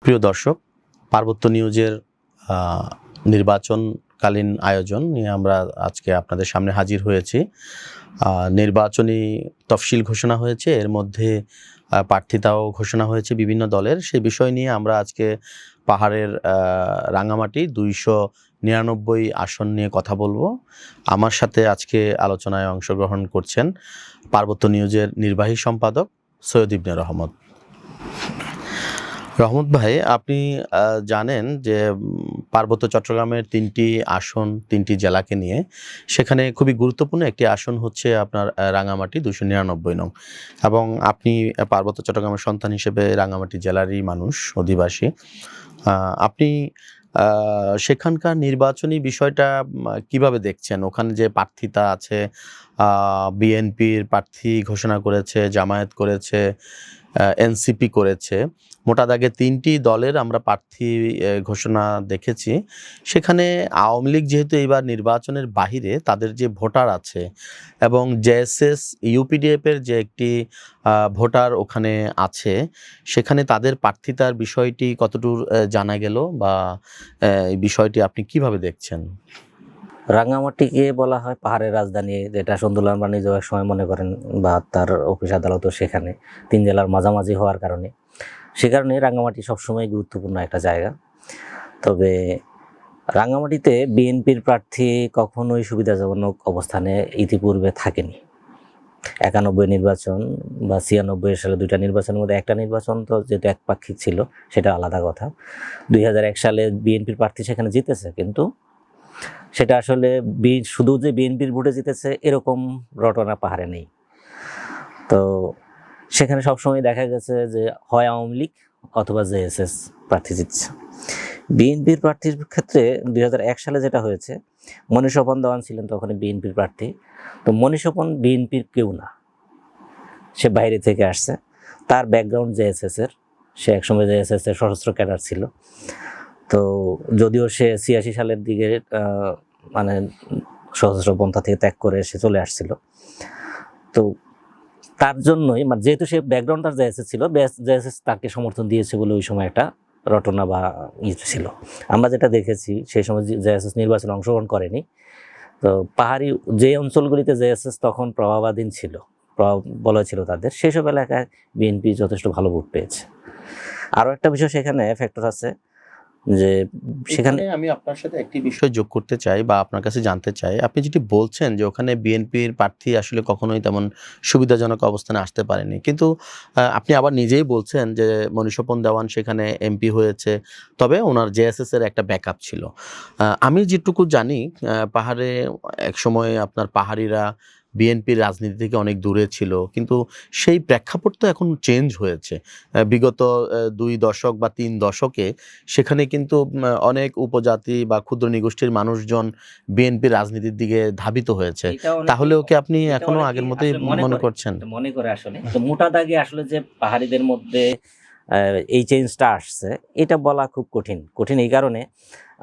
প্রিয় দর্শক, পার্বত্য নিউজের নির্বাচনকালীন আয়োজন নিয়ে আমরা আজকে আপনাদের সামনে হাজির হয়েছি। নির্বাচনী তফসিল ঘোষণা হয়েছে, এর মধ্যে প্রার্থিতাও ঘোষণা হয়েছে বিভিন্ন দলের। সেই বিষয় নিয়ে আমরা আজকে পাহাড়ের রাঙামাটি 299 আসন নিয়ে কথা বলবো। আমার সাথে আজকে আলোচনায় অংশগ্রহণ করছেন পার্বত্য নিউজের নির্বাহী সম্পাদক সৈয়দ ইবনে রহমত। রহমত ভাই, আপনি জানেন যে পার্বত্য চট্টগ্রামের 3টি আসন 3টি জেলাকে নিয়ে, সেখানে খুবই গুরুত্বপূর্ণ একটি আসন হচ্ছে আপনার রাঙামাটি 299 নং, এবং আপনি পার্বত্য চট্টগ্রামের সন্তান হিসেবে রাঙামাটি জেলারই মানুষ, অধিবাসী। আপনি সেখানকার নির্বাচনী বিষয়টা কিভাবে দেখছেন? ওখানে যে প্রার্থিতা আছে, বিএনপির প্রার্থী ঘোষণা করেছে, জামায়াত করেছে, এনসিপি করেছে, মোটা দাগে 3টি দলের আমরা প্রার্থী ঘোষণা দেখেছি। সেখানে আওয়ামী লীগ যেহেতু এইবার নির্বাচনের বাহিরে, তাদের যে ভোটার আছে এবং জেএসএস ইউপিডিএফের যে একটি ভোটার ওখানে আছে, সেখানে তাদের প্রার্থিতার বিষয়টি কতদূর জানা গেল, বা এই বিষয়টি আপনি কিভাবে দেখছেন? রাঙামাটিকে বলা হয় পাহাড়ের রাজধানী, যেটা সুন্দরলাল বাণিজ্য এক সময় মনে করেন, বা তার অফিস আদালতও সেখানে, 3 জেলার মাঝামাঝি হওয়ার কারণে। সে কারণে রাঙামাটি সবসময় গুরুত্বপূর্ণ একটা জায়গা। তবে রাঙামাটিতে বিএনপির প্রার্থী কখনোই সুবিধাজনক অবস্থানে ইতিপূর্বে থাকেনি। 91 নির্বাচন বা 96 সালে 2টা নির্বাচনের মধ্যে একটা নির্বাচন তো যেটা একপাক্ষিক ছিল, সেটা আলাদা কথা। 2001 সালে বিএনপির প্রার্থী সেখানে জিতেছে, কিন্তু সেটা আসলে শুধু যে বিএনপির ভোটে জিতেছে এরকম রটনা পাহাড়ে নেই। তো সেখানে সবসময় দেখা গেছে যে হয় আওয়ামী লীগ অথবা জেএসএস প্রার্থী জিতছে। বিএনপির প্রার্থীর ক্ষেত্রে 2001 সালে যেটা হয়েছে, মনীষপন দেওয়ান ছিলেন তখন বিএনপির প্রার্থী। তো মনীষপন বিএনপির কেউ না, সে বাইরে থেকে আসছে। তার ব্যাকগ্রাউন্ড জেএসএস এর, সে একসময় জেএসএস এর সশস্ত্র ক্যাডার ছিল। তো যদিও সে 86 সালের দিকে মানে সশস্ত্র পন্থা থেকে ত্যাগ করে সে চলে আসছিল, তো তার জন্যই যেহেতু সে ব্যাকগ্রাউন্ড তার জেএসএস ছিল, জেএসএস তাকে সমর্থন দিয়েছে বলে ওই সময় একটা রটনা বা ছিল। আমরা যেটা দেখেছি, সেই সময় জেএসএস নির্বাচনে অংশগ্রহণ করেনি। তো পাহাড়ি যে অঞ্চলগুলিতে জেএসএস তখন প্রভাবাধীন ছিল, প্রভাব বলয় ছিল তাদের, সেসব এলাকায় বিএনপি যথেষ্ট ভালো ভোট পেয়েছে। আরও একটা বিষয় সেখানে ফ্যাক্টর আছে, যে সেখানে আমি আপনার সাথে একটি বিষয় যোগ করতে চাই বা আপনার কাছে জানতে চাই। আপনি যেটি বলছেন যে ওখানে বিএনপির প্রার্থী আসলে কখনোই তেমন সুবিধাজনক অবস্থানে আসতে পারেনি, কিন্তু আপনি আবার নিজেই বলছেন যে মনীষপন দেওয়ান সেখানে এমপি হয়েছে, তবে ওনার জেএসএস এর একটা ব্যাকআপ ছিল। আমি যেটুকু জানি, পাহাড়ে একসময় আপনার পাহাড়িরা বিএনপির রাজনীতি থেকে অনেক দূরে ছিল, কিন্তু সেই প্রেক্ষাপট তো এখন চেঞ্জ হয়েছে। বিগত 2 দশক বা 3 দশকে সেখানে কিন্তু অনেক উপজাতি বা ক্ষুদ্র নিগোষ্ঠীর মানুষজন বিএনপির রাজনীতির দিকে ধাবিত হয়েছে। তাহলেও কি আপনি এখনো আগের মতোই মনে করছেন? মনে করে আসলে তো মোটা দাগে আসলে যে পাহাড়িদের মধ্যে এই চেঞ্জটা আসছে, এটা বলা খুব কঠিন এই কারণে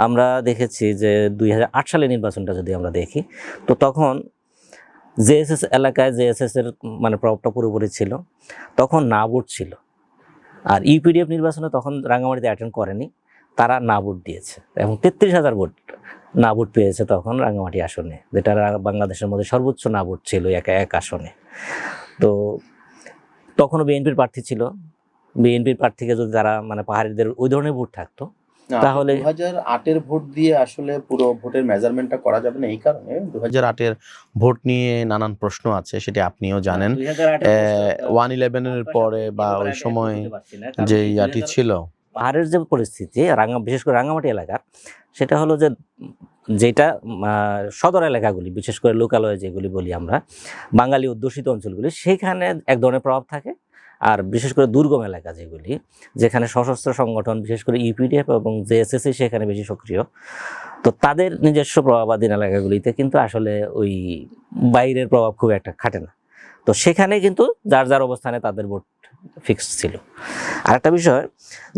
আমরা দেখেছি যে 2008 সালের নির্বাচনটা যদি আমরা দেখি, তো তখন জেএসএস এলাকায় জেএসএস এর প্রভাবটা পুরোপুরি ছিল, তখন না ভোট ছিল। আর ইউপিডিএফ নির্বাচনে তখন রাঙামাটিতে অ্যাটেন্ড করেনি, তারা না ভোট দিয়েছে এবং 33,000 ভোট না ভোট পেয়েছে তখন রাঙামাটি আসনে, যেটা বাংলাদেশের মধ্যে সর্বোচ্চ না ভোট ছিল এক আসনে। তো তখনও বিএনপির প্রার্থী ছিল। বিএনপির প্রার্থীকে যদি তারা পাহাড়িদের ওই ধরনের ভোট থাকতো, তাহলে 2008 ভোট দিয়ে আসলে পুরো ভোটের মেজারমেন্টটা করা যাবে না। এই কারণে 2008 ভোট নিয়ে নানান প্রশ্ন আছে, সেটা আপনিও জানেন। 111 এর পরে বা ওই সময় যে ইয়াটি ছিল, পাহাড়ের যে পরিস্থিতি বিশেষ করে রাঙামাটি এলাকার, সেটা হলো যে যেটা সদর এলাকাগুলি, বিশেষ করে লোকালয়ে যেগুলি বলি আমরা, বাঙালি অধ্যুষিত অঞ্চলগুলি, সেখানে এক ধরনের প্রভাব থাকে। আর বিশেষ করে দুর্গম এলাকা যেগুলি, যেখানে সশস্ত্র সংগঠন বিশেষ করে ইউপিডিএফ এবং জেএসএস সেখানে বেশি সক্রিয়, তো তাদের নিজস্ব প্রভাবাধীন এলাকাগুলিতে কিন্তু আসলে ওই বাইরের প্রভাব খুব একটা খাটে না। তো সেখানে কিন্তু যার যার অবস্থানে তাদের ভোট ফিক্সড ছিল। আর একটা বিষয়,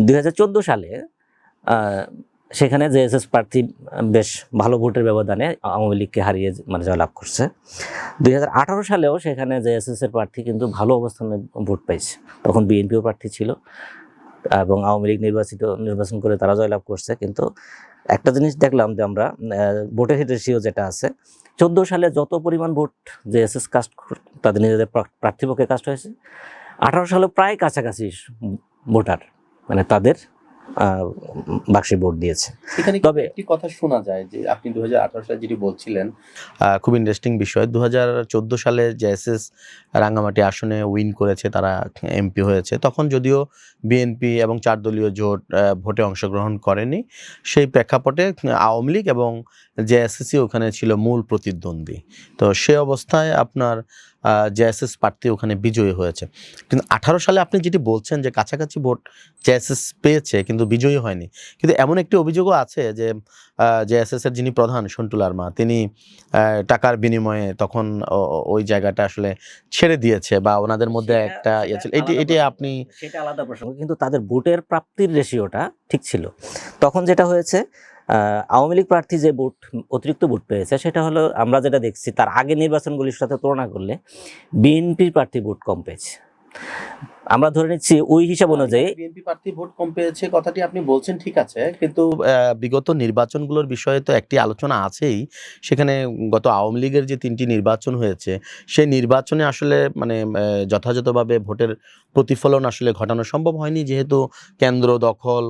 2014 সালে সেখানে জেএসএস প্রার্থী বেশ ভালো ভোটের ব্যবধানে আওয়ামী লীগকে হারিয়ে জয়লাভ করছে। 2018 সালেও সেখানে জেএসএস এর প্রার্থী কিন্তু ভালো অবস্থানে ভোট পাইছে, তখন বিএনপিও প্রার্থী ছিল। এবং আওয়ামী লীগ নির্বাচন করে তারা জয়লাভ করছে। কিন্তু একটা জিনিস দেখলাম যে আমরা ভোটের রেশিও যেটা আছে, 14 সালে যত পরিমাণ ভোট জেএসএস কাস্ট তাদের নিজেদের প্রার্থীপক্ষে কাস্ট হয়েছে, 18 সালে প্রায় কাছাকাছি ভোটার মানে তাদের বাক্সে ভোট দিয়েছে। এখানে তবে একটি কথা শোনা যায় যে আপনি 2018 সালে যেটি বলছিলেন, খুব ইন্টারেস্টিং বিষয়। 2014 সালে জেএসএস রাঙ্গামাটি আসনে উইন করেছে, তারা এমপি হয়েছে। তখন যদিও বিএনপি এবং 4 দলীয় জোট ভোটে অংশগ্রহণ করেনি, সেই প্রেক্ষাপটে আওয়ামী লীগ এবং জেএসএসই ওখানে ছিল মূল প্রতিদ্বন্দ্বী। তো সে অবস্থায় আপনার জেএসএস প্রার্থী ওখানে বিজয়ী হয়েছে। কিন্তু 18 সালে আপনি যেটি বলছেন যে কাছাকাছি ভোট জেএসএস পেয়েছে কিন্তু বিজয়ী হয়নি, কিন্তু এমন একটি অভিযোগও আছে যে জেএসএস এর যিনি প্রধান সন্টু লারমা, তিনি টাকার বিনিময়ে তখন ওই জায়গাটা আসলে ছেড়ে দিয়েছে বা ওনাদের মধ্যে একটা ইয়ে ছিল। এটি আপনি সেটা আলাদা প্রসঙ্গ, কিন্তু তাদের ভোটের প্রাপ্তির রেশিওটা ঠিক ছিল। তখন যেটা হয়েছে, আওয়ামী লীগ প্রার্থী যে অতিরিক্ত ভোট পেয়েছে সেটা হলো, আমরা যেটা দেখছি তার আগে নির্বাচনগুলির সাথে তুলনা করলে বিএনপির প্রার্থী ভোট কম পেয়েছে। আমরা ধরে নিচ্ছি ওই হিসাব অনুযায়ী বিএনপি প্রার্থী ভোট কম পেয়েছে, কথাটি আপনি বলছেন ঠিক আছে, কিন্তু বিগত নির্বাচনগুলোর বিষয়ে তো একটি আলোচনা আছেই। সেখানে গত আওয়ামী লীগের যে 3টি নির্বাচন হয়েছে, সেই নির্বাচনে আসলে মানে যথাযথভাবে ভোটের প্রতিফলন আসলে ঘটানো সম্ভব হয়নি, যেহেতু কেন্দ্র দখল,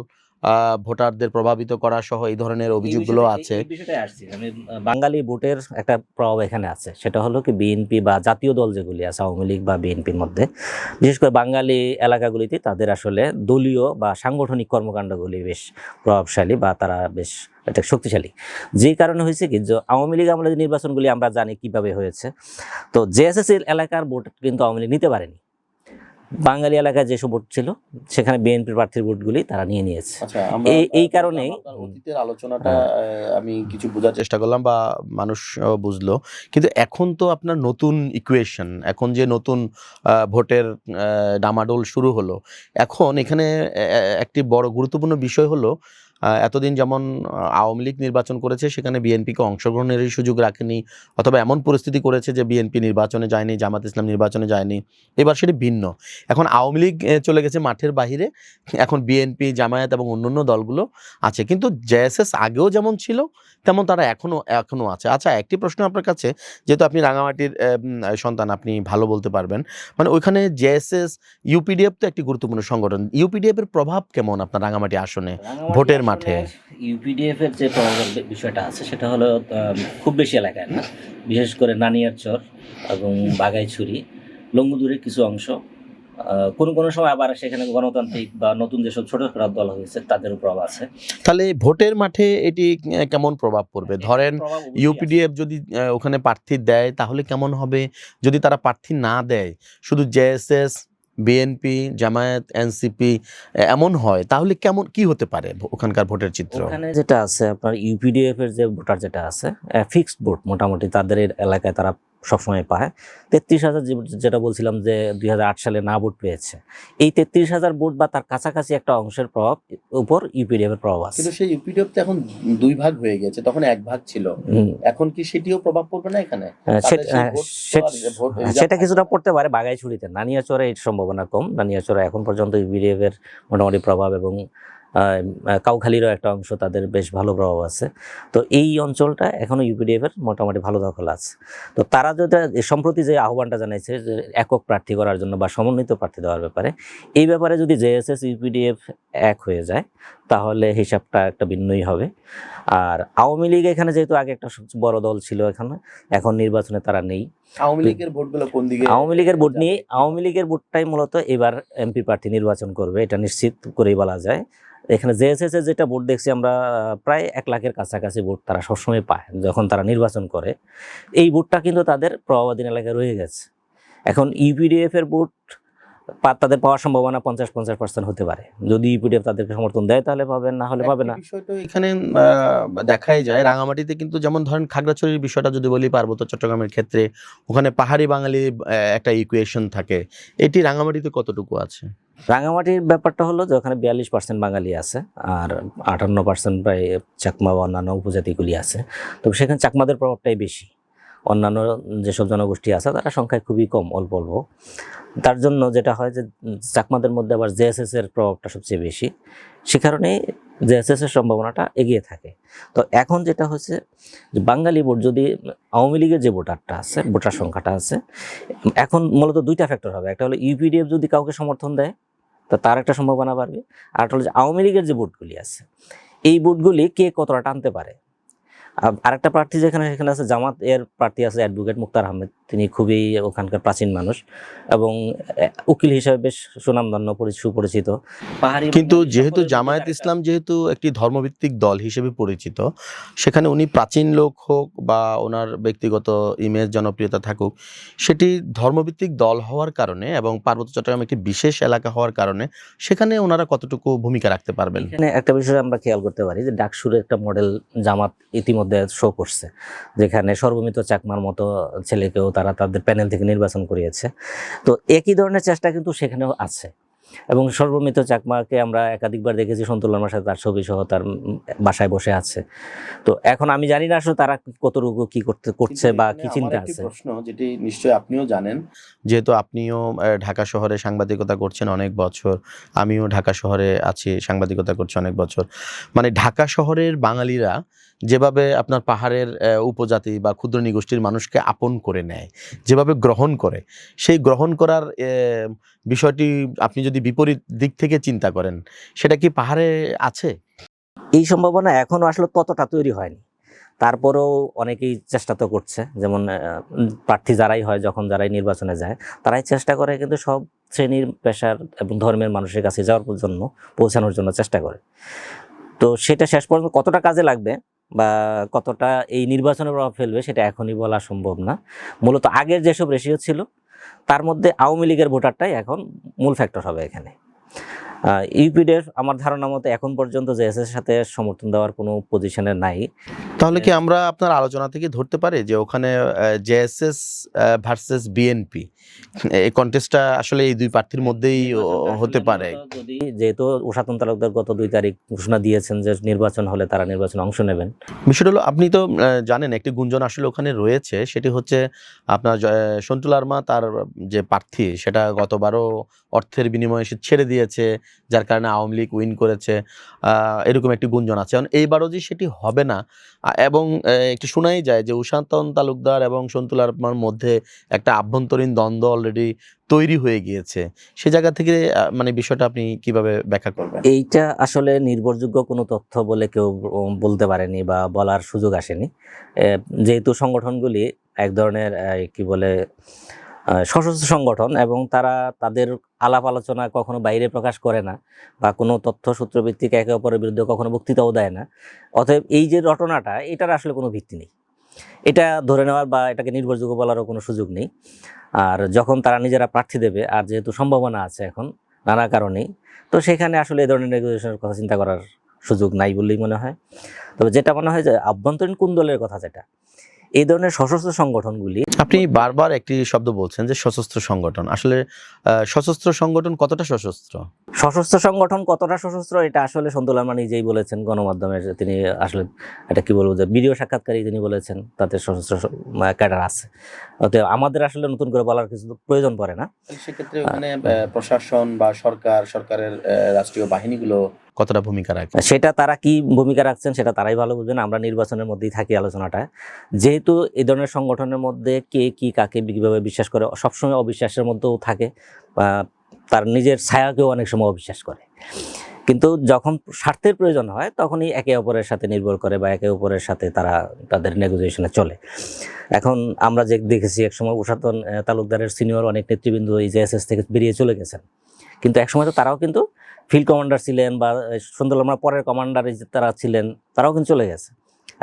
ভোটারদের প্রভাবিত করা সহ এই ধরনের অভিযোগগুলো আছে। বাঙালি ভোটের একটা প্রভাব এখানে আছে, সেটা হলো কি বিএনপি বা জাতীয় দল যেগুলি আছে আওয়ামী লীগ বা বিএনপির মধ্যে, বিশেষ করে বাঙালি এলাকাগুলিতে তাদের আসলে দলীয় বা সাংগঠনিক কর্মকাণ্ডগুলি বেশ প্রভাবশালী বা তারা বেশ এটা শক্তিশালী। যে কারণে হয়েছে কি, যে আওয়ামী লীগ আমলে নির্বাচনগুলি আমরা জানি কিভাবে হয়েছে, তো জেএসএস এলাকার ভোট কিন্তু আওয়ামী লীগ নিতে পারেনি। বাঙালি এলাকায় যেসব ভোট ছিল সেখানে বিএনপির প্রার্থীর ভোটগুলি তারা নিয়ে নিয়েছে। এই কারণেই অতীতের আলোচনাটা আমি কিছু বোঝার চেষ্টা করলাম বা মানুষ বুঝলো, কিন্তু এখন তো আপনার নতুন ইকুয়েশন, এখন যে নতুন ভোটের ডামাডোল শুরু হলো, এখন এখানে একটি বড় গুরুত্বপূর্ণ বিষয় হলো, এতদিন যেমন আওয়ামী লীগ নির্বাচন করেছে সেখানে বিএনপিকে অংশগ্রহণেরই সুযোগ রাখেনি, অথবা এমন পরিস্থিতি করেছে যে বিএনপি নির্বাচনে যায়নি, জামাত ইসলাম নির্বাচনে যায়নি। এবার সেটি ভিন্ন। এখন আওয়ামী লীগ চলে গেছে মাঠের বাহিরে, এখন বিএনপি, জামায়াত এবং অন্যান্য দলগুলো আছে, কিন্তু জেএসএস আগেও যেমন ছিল তেমন তারা এখনো আছে। আচ্ছা, একটি প্রশ্ন আপনার কাছে, যেহেতু আপনি রাঙামাটির সন্তান, আপনি ভালো বলতে পারবেন, মানে ওইখানে জেএসএস, ইউপিডিএফ তো একটি গুরুত্বপূর্ণ সংগঠন, ইউপিডিএফ এর প্রভাব কেমন আপনার রাঙামাটি আসনে ভোটের মাঠে? ইউপিডিএফ এর যে প্রভাবের বিষয়টা আছে সেটা হলো খুব বেশি এলাকায় না, বিশেষ করে নানিয়ারচর এবং বাগাইছড়ি, লঙ্গুদুরের কিছু অংশ, কোনো সময় আবার সেখানে গণতান্ত্রিক বা নতুন যেসব ছোট ছোট দল হয়েছে তাদেরও প্রভাব আছে। তাহলে ভোটের মাঠে এটি কেমন প্রভাব পড়বে? ধরেন ইউপিডিএফ যদি ওখানে প্রার্থী দেয় তাহলে কেমন হবে? যদি তারা প্রার্থী না দেয়, শুধু জেএসএস, বিএনপি, জামায়াত, এনসিপি এমন হয়, তাহলে কেমন কি হতে পারে ওখানকার ভোটের চিত্র? ওখানে যেটা আছে আপনার ইউপিডিএফ এর যে ভোটার যেটা আছে, ফিক্সড ভোট মোটামুটি তাদের এলাকায় তারা সবসময় পায়। 33,000 যেটা বলছিলাম যে 2008 সালে না ভোট পেয়েছে, এই 33,000 ভোট বা তার কাছাকাছি একটা অংশের প্রভাব উপর ইউপিডিএফ এর প্রভাব আছে। কিন্তু সেই ইউপিডিএফ তো এখন 2 ভাগ হয়ে গেছে, তখন 1 ভাগ ছিল, এখন কি সেটিও প্রভাব পড়বে না এখানে? সেটা কিছুটা পড়তে পারে বাগাইছড়িতে, নানিয়াচরে এর সম্ভাবনা কম। নানিয়াচরে এখন পর্যন্ত ইউপিডিএফ এর মোটামুটি প্রভাব, এবং কাউখালীরও একটা অংশ তাদের বেশ ভালো প্রভাব আছে। তো এই অঞ্চলটা এখনো ইউপিডিএফ এর মোটামুটি ভালো দখল আছে। তো তারা যেটা সম্প্রতি যে আহ্বানটা জানাইছে যে একক প্রার্থী করার জন্য বা সমন্বিত প্রার্থী দেওয়ার ব্যাপারে, এই ব্যাপারে যদি জেএসএস ইউপিডিএফ এক হয়ে যায় তাহলে হিসাবটা একটা ভিন্নই হবে। আর আওয়ামী লীগ এখানে যেহেতু আগে একটা সবচেয়ে বড় দল ছিল, এখানে এখন নির্বাচনে তারা নেই। আওয়ামী লীগের ভোটগুলো কোন দিকে? আওয়ামী লীগের ভোট নিয়ে, আওয়ামী লীগের ভোটটাই মূলত এবার এমপি প্রার্থী নির্বাচন করবে, এটা নিশ্চিত করেই বলা যায়। এখানে জেএসএস এর যেটা ভোট দেখছি আমরা, প্রায় 1 লাখের কাছাকাছি ভোট তারা সবসময় পায় যখন তারা নির্বাচন করে। এই ভোটটা কিন্তু তাদের প্রভাবাধীন এলাকায় রয়ে গেছে। এখন ইউপিডিএফ এর ভোট তাদের পাওয়ার সম্ভাবনা 50% হতে পারে। যদি ইউপিডিএফ তাদেরকে সমর্থন দেয় তাহলে পাবেন, না হলে পাবে না। বিষয়টা এখানে দেখাই যায় রাঙামাটিতে, কিন্তু যেমন ধরেন খাগড়াছড়ির বিষয়টা যদি বলি, পার্বত্য চট্টগ্রামের ক্ষেত্রে ওখানে পাহাড়ি বাঙালি একটা ইকুয়েশন থাকে, এটি রাঙামাটিতে কতটুকু আছে? রাঙামাটির ব্যাপারটা হলো যে ওখানে 42% বাঙালি আছে, আর 58% প্রায় চাকমা বা অন্যান্য উপজাতিগুলি আছে। তো সেখানে চাকমাদের প্রভাবটাই বেশি। অন্যান্য যেসব জনগোষ্ঠী আছে তারা সংখ্যায় খুবই কম, অল্প অল্প। তার জন্য যেটা হয় যে চাকমাদের মধ্যে আবার জেএসএস এর প্রভাবটা সবচেয়ে বেশি, সে কারণে জেএসএস এর সম্ভাবনাটা এগিয়ে থাকে। তো এখন যেটা হচ্ছে যে বাঙালি ভোট যদি আওয়ামী লীগের যে ভোটারটা আছে, ভোটার সংখ্যাটা আছে, এখন মূলত দুইটা ফ্যাক্টর হবে। একটা হলো ইউপিডিএফ যদি কাউকে সমর্থন দেয় তো তার একটা সম্ভাবনা বাড়বে, আর একটা হলো যে আওয়ামী লীগের যে ভোটগুলি আছে এই ভোটগুলি কে কতটা টানতে পারে। আরেকটা প্রার্থী সেখানে আছে, জামাত এর প্রার্থী আছে অ্যাডভোকেট মুক্তার আহমেদ, তিনি খুবই ওখানকার প্রাচীন মানুষ এবং উকিল হিসেবে বেশ সুনামধন্য, সুপরিচিত। কিন্তু যেহেতু জামায়াত ইসলাম যেহেতু একটি ধর্মভিত্তিক দল হিসেবে পরিচিত, সেখানে উনি প্রাচীন লোক হোক বা ওনার ব্যক্তিগত ইমেজ জনপ্রিয়তা থাকুক, সেটি ধর্মভিত্তিক দল হওয়ার কারণে এবং পার্বত্য চট্টগ্রাম একটি বিশেষ এলাকা হওয়ার কারণে সেখানে ওনারা কতটুকু ভূমিকা রাখতে পারবেন? এখানে একটা বিষয় আমরা খেয়াল করতে পারি যে ডাকসুরের একটা মডেল জামাত ইতিমধ্যে শো করছে, যেখানে সর্বমিত চাকমার মতো ছেলেকেও তারা তাদের প্যানেল থেকে নির্বাচন করিয়েছে। তো একই ধরনের চেষ্টা কিন্তু সেখানেও আছে এবং সর্বমিত চাকমাকে আমরা একাধিকবার দেখেছি, সন্তুল্লার সাথে তার ছবি সহ তার বাসায় বসে আছে। তো এখন আমি জানি না আসলে তারা কতটুকু কি করছে বা কি চিন্তা আছে। প্রশ্ন যেটি নিশ্চয়ই আপনিও জানেন, যেহেতু আপনিও ঢাকা শহরে সাংবাদিকতা করছেন অনেক বছর, আমিও ঢাকা শহরে আছি, সাংবাদিকতা করছি অনেক বছর। মানে ঢাকা শহরের বাঙালিরা যেভাবে আপনার পাহাড়ের উপজাতি বা ক্ষুদ্র নিগোষ্ঠীর মানুষকে আপন করে নেয়, যেভাবে গ্রহণ করে, সেই গ্রহণ করার বিষয়টি আপনি যদি বিপরীত দিক থেকে চিন্তা করেন, সেটা কি পাহাড়ে আছে? এই সম্ভাবনা এখনো আসলে ততটা তৈরি হয়নি, তারপরেও অনেকেই চেষ্টা তো করছে। যেমন প্রার্থী যারাই হয়, যখন যারাই নির্বাচনে যায়, তারাই চেষ্টা করে কিন্তু সব শ্রেণীর, পেশার এবং ধর্মের মানুষের কাছে যাওয়ার জন্য, পৌঁছানোর জন্য চেষ্টা করে। তো সেটা শেষ পর্যন্ত কতটা কাজে লাগবে বা কতটা এই নির্বাচনের প্রভাব ফেলবে সেটা এখনই বলা সম্ভব না। মূলত আগের যেসব রেশিও ছিল তার মধ্যে আওয়ামী লীগের ভোটারটাই এখন মূল ফ্যাক্টর হবে এখানে। ইউপিডিএফ আমার ধারণা মতো এখন পর্যন্ত জেএসএস এর সাথে সমর্থন দেওয়ার কোনো পজিশনে নাই। তাহলে কি আমরা আপনার আলোচনা থেকে ধরতে পারি যে ওখানে জেএসএস ভার্সেস বিএনপি, এই কন্টেস্টটা আসলে এই দুই প্রার্থীর মধ্যেই হতে পারে? যদি যেহেতু ঊষাতন তালুকদার গত 2 তারিখ ঘোষণা দিয়েছেন যে নির্বাচন হলে তারা নির্বাচনে অংশ নেবেন। বিষয়টা হলো, আপনি তো জানেন একটি গুঞ্জন আসলে ওখানে রয়েছে, সেটি হচ্ছে আপনার সন্টু লারমা তার যে প্রার্থী সেটা গতবারও অর্থের বিনিময়ে সে ছেড়ে দিয়েছে, যার কারণে আওয়ামী লীগ উইন করেছে, এরকম একটি গুঞ্জন আছে। এখন এইবারও যে সেটি হবে না, এবং একটু শোনাই যায় যে ঊষাতন তালুকদার এবং সন্টু লারমার মধ্যে একটা আভ্যন্তরীণ দ্বন্দ্ব অলরেডি তৈরি হয়ে গিয়েছে। সে জায়গা থেকে মানে বিষয়টা আপনি কিভাবে ব্যাখ্যা করবেন? এইটা আসলে নির্ভরযোগ্য কোনো তথ্য বলে কেউ বলতে পারেনি বা বলার সুযোগ আসেনি, যেহেতু সংগঠনগুলি এক ধরনের কি বলে সশস্ত্র সংগঠন এবং তারা তাদের আলাপ আলোচনা কখনো বাইরে প্রকাশ করে না বা কোনো তথ্য সূত্রভিত্তিক একে অপরের বিরুদ্ধে কখনো বক্তৃতাও দেয় না। অতএব এই যে রটনাটা, এটার আসলে কোনো ভিত্তি নেই, এটা ধরে নেওয়ার বা এটাকে নির্ভরযোগ্য বলারও কোনো সুযোগ নেই। আর যখন তারা নিজেরা প্রার্থী দেবে, আর যেহেতু সম্ভাবনা আছে এখন নানা কারণেই, তো সেখানে আসলে এই ধরনের নেগোসিয়েশনের কথা চিন্তা করার সুযোগ নাই বলেই মনে হয়। তবে যেটা মনে হয় যে আভ্যন্তরীণ কুন্দলের কথা, যেটা এই ধরনের সশস্ত্র সংগঠনগুলি, আপনি বারবার একটি শব্দ বলছেন যে সশস্ত্র সংগঠন, আসলে সশস্ত্র সংগঠন কতটা সশস্ত্র? সশস্ত্র সংগঠন কতটা সশস্ত্র এটা আসলে সন্তু লারমা নিজেই বলেছেন গণমাধ্যমে, তিনি আসলে এটা কি বলবো যে ভিডিও সাক্ষাৎকারী তিনি বলেছেন তাদের সশস্ত্র ক্যাডার আছে। অতএব আমাদের আসলে নতুন করে বলার কিছু প্রয়োজন পড়ে না। সেক্ষেত্রে ওখানে প্রশাসন বা সরকারের রাষ্ট্রীয় বাহিনীগুলো কতটা ভূমিকা রাখে? সেটা তারা কি ভূমিকা রাখছেন সেটা তারাই ভালো বুঝবেন। আমরা নির্বাচনের মধ্যেই থাকি আলোচনাটা, যেহেতু এই ধরনের সংগঠনের মধ্যে কে কি কাকে কিভাবে বিশ্বাস করে, সবসময় অবিশ্বাসের মধ্যেও থাকে বা তার নিজের ছায়াকেও অনেক সময় অবিশ্বাস করে। কিন্তু যখন স্বার্থের প্রয়োজন হয় তখনই একে অপরের সাথে নির্ভর করে বা একে অপরের সাথে তারা তাদের নেগোসিয়েশনে চলে। এখন আমরা যে দেখেছি একসময় ঊষাতন তালুকদারের সিনিয়র অনেক নেতৃবৃন্দ এই জেএসএস থেকে বেরিয়ে চলে গেছেন, কিন্তু একসময় তো তারাও কিন্তু ফিল্ড কমান্ডার ছিলেন বা সন্তু লারমার পরের কমান্ডার তারা ছিলেন, তারাও কিন্তু চলে গেছে।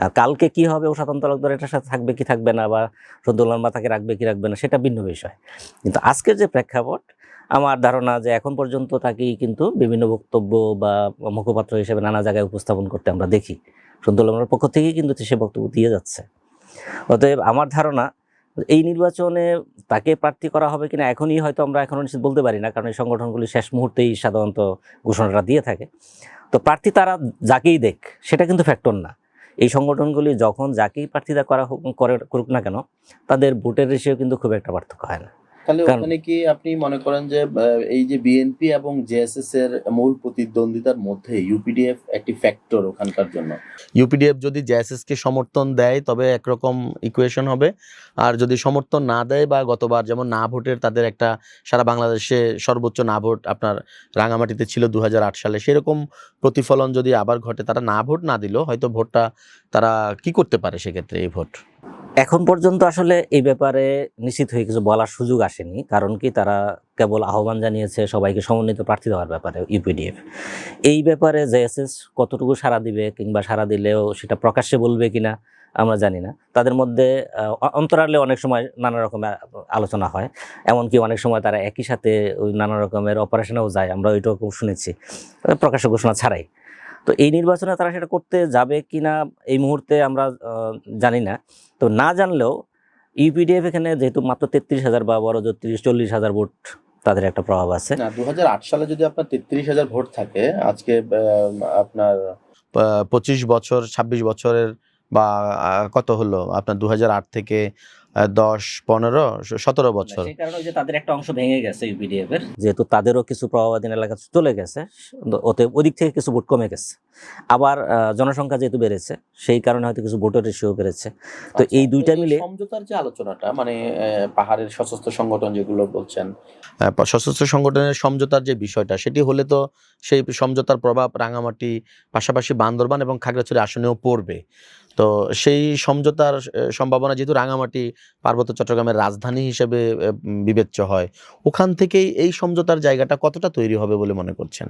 আর কালকে কি হবে, ঊষাতন তালুকদার এটার সাথে থাকবে কি থাকবে না বা সন্তু লারমা তাকে রাখবে কি রাখবে না সেটা ভিন্ন বিষয়। কিন্তু আজকের যে প্রেক্ষাপট, আমার ধারণা যে এখন পর্যন্ত তাকেই কিন্তু বিভিন্ন বক্তব্য বা মুখপাত্র হিসেবে নানা জায়গায় উপস্থাপন করতে আমরা দেখি। সন্তু লারমার পক্ষ থেকেই কিন্তু সে বক্তব্য দিয়ে যাচ্ছে। অতএব আমার ধারণা এই নির্বাচনে তাকে প্রার্থী করা হবে কিনা এখনই হয়তো আমরা এখনো নিশ্চিত বলতে পারি না, কারণ এই সংগঠনগুলি শেষ মুহূর্তেই সাধারণত ঘোষণাটা দিয়ে থাকে। তো প্রার্থী তারা যাকেই দেখ সেটা কিন্তু ফ্যাক্টর না, এই সংগঠনগুলি যখন যাকেই প্রার্থিতা করুক না কেন, তাদের ভোটের রেশিও কিন্তু খুব একটা পার্থক্য হয় না। তাহলে ওখানে কি আপনি মনে করেন যে এই যে বিএনপি এবং জেএসএস এর মূল প্রতিদ্বন্দ্বিতার মধ্যে ইউপিডিএফ একটি ফ্যাক্টর ওখানকার জন্য? ইউপিডিএফ যদি জেএসএস কে সমর্থন দেয় তবে একরকম ইকুয়েশন হবে, আর যদি সমর্থন না দেয় বা গতবার যেমন না ভোটের তাদের একটা সারা বাংলাদেশে সর্বোচ্চ না ভোট আপনার রাঙামাটিতে ছিল 2008 সালে, সেরকম প্রতিফলন যদি আবার ঘটে, তারা না ভোট না দিল হয়তো ভোটটা তারা কি করতে পারে সেক্ষেত্রে এই ভোট? এখন পর্যন্ত আসলে এই ব্যাপারে নিশ্চিত হয়ে কিছু বলার সুযোগ আসেনি, কারণ কি তারা কেবল আহ্বান জানিয়েছে সবাইকে সমন্বিত প্রার্থী দেওয়ার ব্যাপারে ইউপিডিএফ। এই ব্যাপারে জেএসএস কতটুকু সাড়া দিবে কিংবা সাড়া দিলেও সেটা প্রকাশ্যে বলবে কিনা আমরা জানি না। তাদের মধ্যে অন্তরালে অনেক সময় নানা রকমের আলোচনা হয়, এমনকি অনেক সময় তারা একই সাথে ওই নানা রকমের অপারেশনেও যায়, আমরা ওইটুকু শুনেছি প্রকাশ্য ঘোষণা ছাড়াই। তো এই নির্বাচনে তারা সেটা করতে যাবে কিনা এই মুহূর্তে আমরা জানি না। তো না জানলেও ইউপিডিএফ এখানে যেহেতু মাত্র 33,000 বা বড় জোর 30-40,000 ভোট, তাদের একটা প্রভাব আছে। না, 2008 সালে যদি আপনার 33,000 ভোট থাকে, আজকে আপনার 25 বছর 26 বছরের বা কত হলো আপনার 2008 থেকে 10, 15, 17 বছর। সেই কারণে যে তাদের একটা অংশ ভেঙে গেছে ইউপিডিএফ এর, যেহেতু তাদেরও কিছু প্রভাবাধীন এলাকা চলে গেছে, ওতে ওদিক থেকে কিছু ভোট কমে গেছে। আবার জনসংখ্যা যেহেতু বেড়েছে সেই কারণে হয়তো কিছু ভোটের রেশিও বেড়েছে। তো এই দুইটা মিলে সমঝোতার যে আলোচনাটা, মানে পাহাড়ের সশস্ত্র সংগঠন যেগুলো বলছেন, সশস্ত্র সংগঠনের সমঝোতার যে বিষয়টা, সেটি হলে তো সেই সমঝোতার প্রভাব রাঙামাটি পাশাপাশি বান্দরবান এবং খাগড়াছড়ি আসনেও পড়বে। তো সেই সমঝোতার সম্ভাবনা, যেহেতু রাঙামাটি পার্বত্য চট্টগ্রামের রাজধানী হিসেবে বিবেচ্য হয়, ওখান থেকেই এই সমঝোতার জায়গাটা কতটা তৈরি হবে বলে মনে করছেন?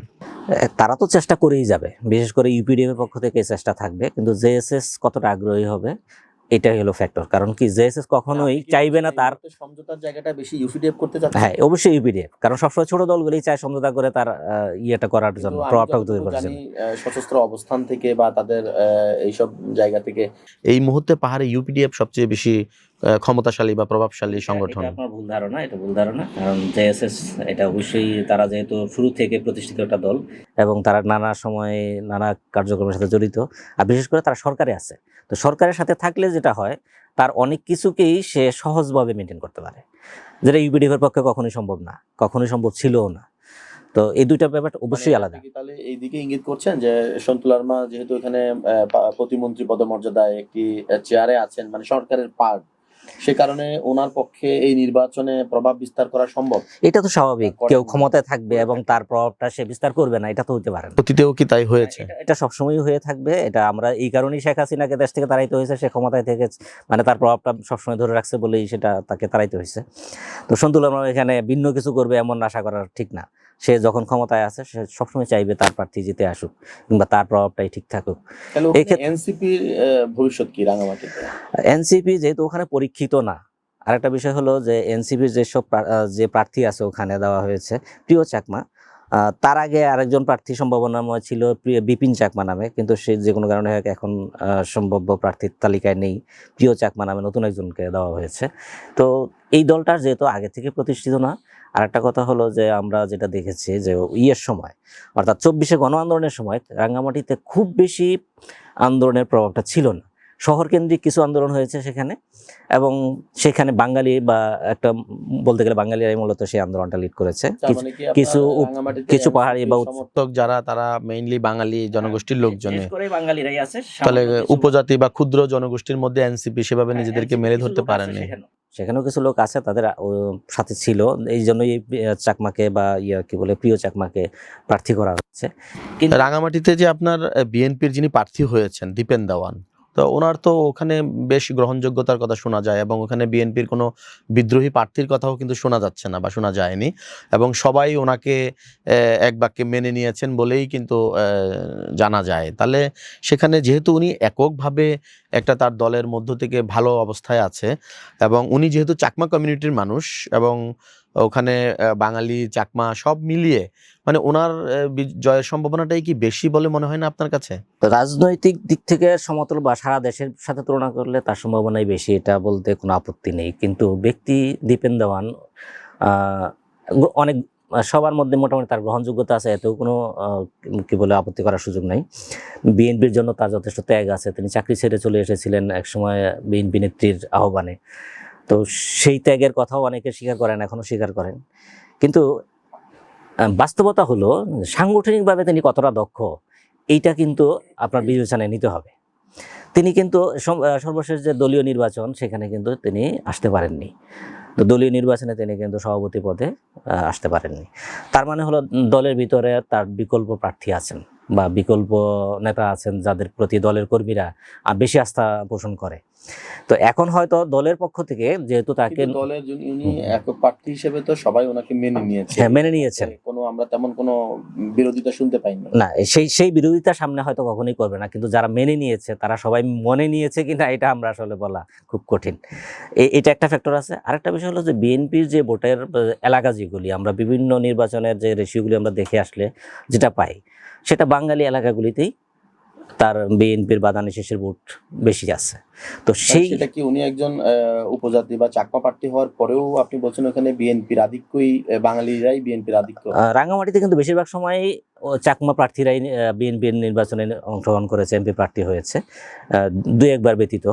তারা তো চেষ্টা করেই যাবে, বিশেষ করে ইউপিডিএফ এর পক্ষ থেকে চেষ্টা থাকবে, কিন্তু জেএসএস কতটা আগ্রহী হবে এটাই হলো ফ্যাক্টর। কারণ কি জেএসএস কখনোই চাইবে না তার সমঝোতার জায়গাটা বেশি ইউপিডিএফ করতে যাচ্ছে। হ্যাঁ, অবশ্যই ইউপিডিএফ, কারণ সবসময় ছোট দলগুলোই চায় সমঝোতা করে তার ইয়েটা করার জন্য, প্রভাবটা তৈরি করার জন্য। সশস্ত্র অবস্থান থেকে বা তাদের এইসব জায়গা থেকে এই মুহূর্তে পাহাড়ে ইউপিডিএফ সবচেয়ে বেশি ক্ষমতাশালী বা প্রভাবশালী সংগঠন। এটা আপনার ভুল ধারণা, এটা ভুল ধারণা। কারণ জেএসএস এটা অবশ্যই, তারা যেহেতু শুরু থেকে প্রতিষ্ঠিত একটা দল এবং তারা নানা সময়ে নানা কার্যক্রমের সাথে জড়িত, আর বিশেষ করে তারা সরকারে আছে। তো সরকারের সাথে থাকলে যেটা হয়, তার অনেক কিছুকেই সে সহজভাবে মেনটেন করতে পারে, যেটা ইউপিডিএফ এর পক্ষে কখনোই সম্ভব না, কখনোই সম্ভব ছিলও না। তো এই দুইটা ব্যাপার অবশ্যই আলাদা। তাহলে এই দিকে ইঙ্গিত করছেন যে সন্তুল আরমা যেহেতু এখানে প্রতিমন্ত্রী পদমর্যাদায় একটি চেয়ারে আছেন, মানে সরকারের পার্ট, সে কারণে ওনার পক্ষে এই নির্বাচনে প্রভাব বিস্তার করা সম্ভব। এটা তো স্বাভাবিক, কেউ ক্ষমতায় থাকবে এবং তার প্রভাবটা সে বিস্তার করবে না, এটা তো হতে পারে না। অতীতেও কি তাই হয়েছে? এটা সবসময়ই হয়ে থাকবে। এটা আমরা এই কারণেই শেখ হাসিনাকে দেশ থেকে তাড়াইতে হয়েছে, সে ক্ষমতায় থেকে মানে তার প্রভাবটা সবসময় ধরে রাখছে বলেই সেটা তাকে তাড়াইতে হয়েছে। তো সন্তুল আরমা এখানে ভিন্ন কিছু করবে এমন আশা করার ঠিক না। সে যখন ক্ষমতায় আছে সে সবসময় চাইবে তার প্রার্থী জিতে আসুক কিংবা তার প্রভাবটাই ঠিক থাকুক। এনসিপির ভবিষ্যৎ কি রাঙামাটিতে? এনসিপি যেহেতু ওখানে পরীক্ষিত না, আরেকটা বিষয় হলো যে এনসিপির যেসব যে প্রার্থী আছে ওখানে দেওয়া হয়েছে প্রিয় চাকমা, তার আগে আরেকজন প্রার্থী সম্ভাবনাময় ছিল বিপিন চাকমা নামে, কিন্তু সে যে কোনো কারণে এখন সম্ভাব্য প্রার্থীর তালিকায় নেই। প্রিয় চাকমা নামে নতুন একজনকে দেওয়া হয়েছে। তো এই দলটার যেহেতু আগে থেকে প্রতিষ্ঠিত না, আর একটা কথা হলো যে আমরা যেটা দেখেছি যে ইয়ের সময় অর্থাৎ 24শে গণ আন্দোলনের সময় রাঙ্গামাটিতে খুব বেশি আন্দোলনের প্রভাবটা ছিল না। শহর কেন্দ্রিক কিছু আন্দোলন হয়েছে সেখানে, এবং সেখানে বাঙালি বা একটা বলতে গেলে বাঙালিরাই মূলত সেই আন্দোলনটা লিড করেছে। কিছু পাহাড়ি বা সমর্থক যারা, তারা মেইনলি বাঙালি জনগোষ্ঠীর লোকজন, বাঙালিরাই আছে। তাহলে উপজাতি বা ক্ষুদ্র জনগোষ্ঠীর মধ্যে এনসিপি সেভাবে নিজেদেরকে মেলে ধরতে পারেনি। সেখানেও কিছু লোক আছে তাদের সাথে ছিল, এই জন্যই চাকমাকে বা কি বলে প্রিয় চাকমাকে প্রার্থী করা হচ্ছে। কিন্তু রাঙামাটিতে যে আপনার বিএনপির যিনি প্রার্থী হয়েছেন দীপেন দেওয়ান, তো ওনার তো ওখানে বেশ গ্রহণযোগ্যতার কথা শোনা যায়, এবং ওখানে বিএনপির কোনো বিদ্রোহী প্রার্থীর কথাও কিন্তু শোনা যাচ্ছে না বা শোনা যায়নি, এবং সবাই ওনাকে এক বাক্যে মেনে নিয়েছেন বলেই কিন্তু জানা যায়। তাহলে সেখানে যেহেতু উনি এককভাবে একটা তার দলের মধ্য থেকে ভালো অবস্থায় আছে, এবং উনি যেহেতু চাকমা কমিউনিটির মানুষ, এবং ওখানে বাঙালি চাকমা সব মিলিয়ে মানে ওনার জয়ের সম্ভাবনাটাই কি বেশি বলে মনে হয় না আপনার কাছে? রাজনৈতিক দিক থেকে সমতল বা সারা দেশের সাথে তুলনা করলে তার সম্ভাবনাই বেশি, এটা বলতে কোনো আপত্তি নেই। কিন্তু ব্যক্তি দীপেন দেওয়ান অনেক সবার মধ্যে মোটামুটি তার গ্রহণযোগ্যতা আছে, এতেও কোনো কি বলে আপত্তি করার সুযোগ নাই। বিএনপির জন্য তার যথেষ্ট ত্যাগ আছে, তিনি চাকরি ছেড়ে চলে এসেছিলেন একসময় বিএনপি নেত্রীর আহ্বানে। তো সেই ত্যাগের কথাও অনেকে স্বীকার করেন, এখনো স্বীকার করেন। কিন্তু বাস্তবতা হলো সাংগঠনিকভাবে তিনি কতটা দক্ষ এইটা কিন্তু আপনার বিবেচনায় নিতে হবে। তিনি কিন্তু সর্বশেষ যে দলীয় নির্বাচন সেখানে কিন্তু তিনি আসতে পারেননি। তো দলীয় নির্বাচনে তিনি কিন্তু সভাপতি পদে আসতে পারেননি। তার মানে হলো দলের ভিতরে তার বিকল্প প্রার্থী আছেন বা বিকল্প নেতা আছেন যাদের প্রতি দলের কর্মীরা বেশি আস্থা পোষণ করে। তো এখন হয়তো দলের পক্ষ থেকে যেহেতু তাকে দলের উনি একক প্রার্থী হিসেবে তো সবাই ওনাকে মেনে নিয়েছে, হ্যাঁ মেনে নিয়েছেন, কোনো আমরা তেমন কোনো বিরোধিতা শুনতে পাইনি না। সেই বিরোধিতার সামনে হয়তো কখনোই করবে না, কিন্তু যারা মেনে নিয়েছে তারা সবাই মনে নিয়েছে কিনা এটা আমরা আসলে বলা খুব কঠিন। এটা একটা ফ্যাক্টর আছে। আরেকটা বিষয় হলো যে বিএনপির যে ভোটের এলাকা যেগুলি আমরা বিভিন্ন নির্বাচনের যে রেশিওগুলি আমরা দেখে আসলে যেটা পাই, সেটা বাঙালি এলাকাগুলিতেই তার বিএনপির বাদানি শেষের ভোট বেশি আছে। তো সেটা কি উনি একজন উপজাতি বা চাকমা প্রার্থী হওয়ার পরেও আপনি বলছেন ওখানে বিএনপির আধিক্যই, বাঙালিরাই বিএনপির আধিক্য? রাঙ্গামাটিতে কিন্তু বেশিরভাগ সময় চাকমা প্রার্থীরাই বিএনপির নির্বাচনে অংশগ্রহণ করেছে, এমপি প্রার্থী হয়েছে, দুই একবার ব্যতীত।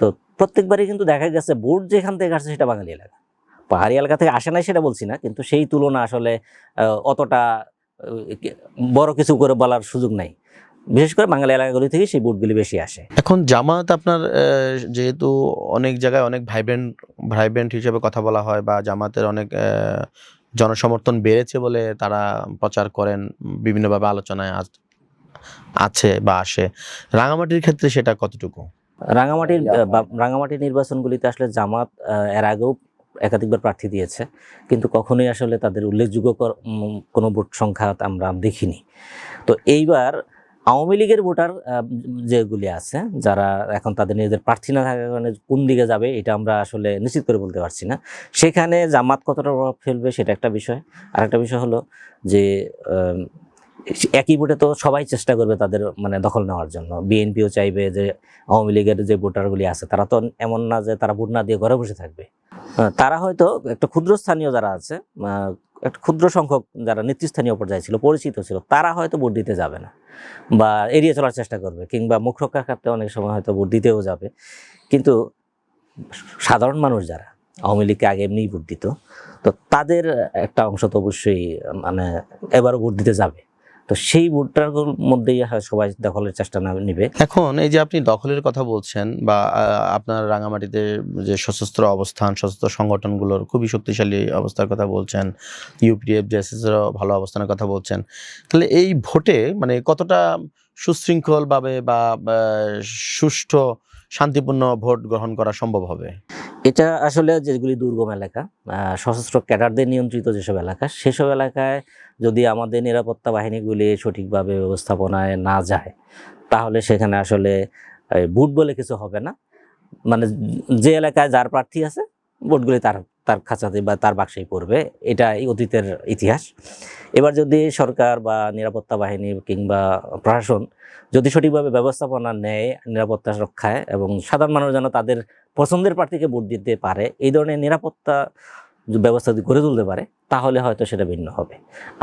তো প্রত্যেকবারই কিন্তু দেখা গেছে ভোট যেখান থেকে আসছে সেটা বাঙালি এলাকা, পাহাড়ি এলাকা থেকে আসে নাই সেটা বলছি না, কিন্তু সেই তুলনা আসলে অতটা বড় কিছু করে বলার সুযোগ নাই। বিশেষ করে বাঙালি এলাকাগুলি থেকে সেই ভোটগুলি বেশি আসে। এখন জামাত আপনার যেহেতু অনেক জায়গায় অনেক ভাইব্রেন্ট হিসেবে কথা বলা হয় বা জামাতের অনেক জনসমর্থন বেড়েছে বলে তারা প্রচার করেন, বিভিন্নভাবে আলোচনায় আছে বা আসে, রাঙামাটির ক্ষেত্রে সেটা কতটুকু? রাঙামাটির নির্বাচনগুলিতে আসলে জামাত এর আগেও একাধিকবার প্রার্থী দিয়েছে, কিন্তু কখনোই আসলে তাদের উল্লেখযোগ্য কোনো ভোট সংখ্যা আমরা দেখিনি। তো এইবার আওয়ামী লীগের ভোটার যেগুলি আছে যারা এখন তাদের নিজেদের প্রার্থী না থাকার কারণে কোন দিকে যাবে এটা আমরা আসলে নিশ্চিত করে বলতে পারছি না। সেখানে জামাত কতটা প্রভাব ফেলবে সেটা একটা বিষয়। আর একটা বিষয় হলো যে একই ভোটে তো সবাই চেষ্টা করবে তাদের মানে দখল নেওয়ার জন্য। বিএনপিও চাইবে যে আওয়ামী লীগের যে ভোটারগুলি আছে তারা তো এমন না যে তারা ভোট না দিয়ে ঘরে বসে থাকবে। তারা হয়তো একটা ক্ষুদ্র স্থানীয় যারা আছে, একটা ক্ষুদ্র সংখ্যক যারা নেতৃস্থানীয় পর্যায়ে ছিল, পরিচিত ছিল, তারা হয়তো ভোট দিতে যাবে না বা এড়িয়ে চলার চেষ্টা করবে, কিংবা মুখ রক্ষার ক্ষেত্রে অনেক সময় হয়তো ভোট দিতেও যাবে। কিন্তু সাধারণ মানুষ যারা আওয়ামী লীগকে আগে এমনিই ভোট দিত, তো তাদের একটা অংশ তো অবশ্যই মানে এবারও ভোট দিতে যাবে। তো সেই ভোটটার মধ্যেই সবাই দখলের চেষ্টা নিবে। এখন এই যে আপনি দখলের কথা বলছেন বা আপনার রাঙামাটিতে যে সশস্ত্র অবস্থান, সশস্ত্র সংগঠনগুলোর খুবই শক্তিশালী অবস্থার কথা বলছেন, ইউপিডিএফ জেএসএসেরও ভালো অবস্থানের কথা বলছেন, তাহলে এই ভোটে মানে কতটা সুশৃঙ্খলভাবে বা সুষ্ঠু শান্তিপূর্ণ ভোট গ্রহণ করা সম্ভব হবে? এটা আসলে যেগুলি দুর্গম এলাকা, সশস্ত্র ক্যাডারদের নিয়ন্ত্রিত যেসব এলাকা, সেসব এলাকায় যদি আমাদের নিরাপত্তা বাহিনীগুলি সঠিকভাবে ব্যবস্থাপনায় না যায়, তাহলে সেখানে আসলে ভোট বলে কিছু হবে না। মানে যে এলাকায় যার প্রার্থী আছে ভোটগুলি তার খাঁচাতে বা তার বাক্সেই পড়বে, এটা এই অতীতের ইতিহাস। এবার যদি সরকার বা নিরাপত্তা বাহিনী কিংবা প্রশাসন যদি সঠিকভাবে ব্যবস্থাপনা নেয় নিরাপত্তা রক্ষায় এবং সাধারণ মানুষ যেন তাদের পছন্দের প্রার্থীকে ভোট দিতে পারে, এই ধরনের নিরাপত্তা ব্যবস্থা যদি গড়ে তুলতে পারে, তাহলে হয়তো সেটা ভিন্ন হবে।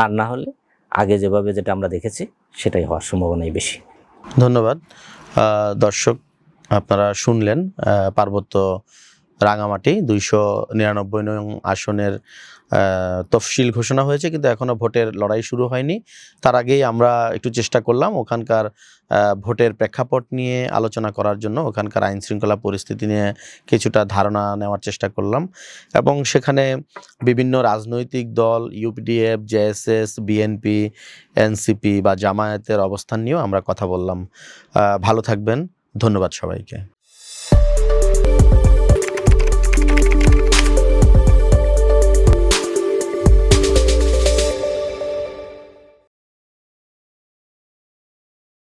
আর না হলে আগে যেভাবে যেটা আমরা দেখেছি সেটাই হওয়ার সম্ভাবনাই বেশি। ধন্যবাদ। দর্শক, আপনারা শুনলেন পার্বত্য রাঙামাটি 299 নং আসনের তফসিল ঘোষণা হয়েছে, কিন্তু এখনো ভোটের লড়াই শুরু হয়নি। তার আগেই আমরা একটু চেষ্টা করলাম ওখানকার ভোটের প্রেক্ষাপট নিয়ে আলোচনা করার জন্য, ওখানকার আইন শৃঙ্খলা পরিস্থিতি নিয়ে কিছুটা ধারণা নেওয়ার চেষ্টা করলাম, এবং সেখানে বিভিন্ন রাজনৈতিক দল, ইউপিডিএফ, জেএসএস, বিএনপি, এনসিপি বা জামায়াতের অবস্থান নিয়েও আমরা কথা বললাম। ভালো থাকবেন। ধন্যবাদ সবাইকে।